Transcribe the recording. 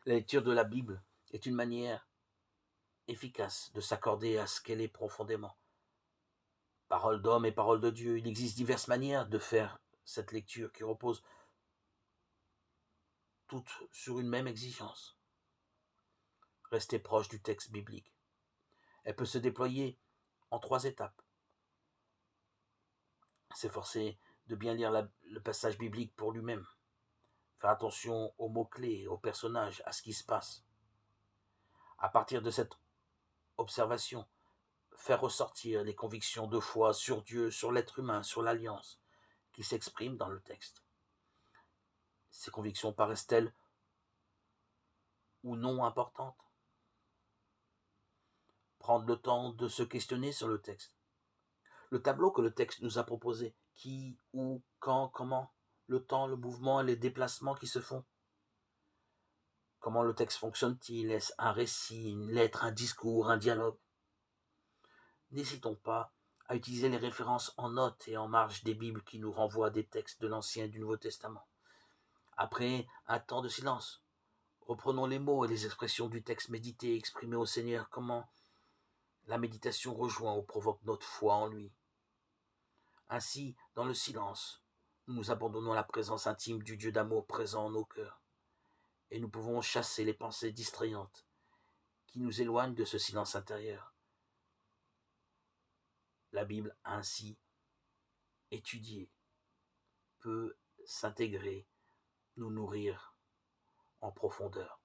La lecture de la Bible est une manière efficace de s'accorder à ce qu'elle est profondément. Parole d'homme et parole de Dieu, il existe diverses manières de faire cette lecture qui repose toutes sur une même exigence. Rester proche du texte biblique. Elle peut se déployer en 3 étapes. S'efforcer de bien lire le passage biblique pour lui-même. Faire attention aux mots-clés, aux personnages, à ce qui se passe. À partir de cette observation, faire ressortir les convictions de foi sur Dieu, sur l'être humain, sur l'alliance qui s'expriment dans le texte. Ces convictions paraissent-elles ou non importantes? Prendre le temps de se questionner sur le texte. Le tableau que le texte nous a proposé, qui, où, quand, comment, le temps, le mouvement et les déplacements qui se font. Comment le texte fonctionne-t-il? Est-ce un récit, une lettre, un discours, un dialogue? N'hésitons pas à utiliser les références en notes et en marge des Bibles qui nous renvoient à des textes de l'Ancien et du Nouveau Testament. Après un temps de silence, reprenons les mots et les expressions du texte médité et exprimé au Seigneur, comment la méditation rejoint ou provoque notre foi en lui. Ainsi, dans le silence, nous nous abandonnons à la présence intime du Dieu d'amour présent en nos cœurs, et nous pouvons chasser les pensées distrayantes qui nous éloignent de ce silence intérieur. La Bible ainsi étudiée peut s'intégrer, nous nourrir en profondeur.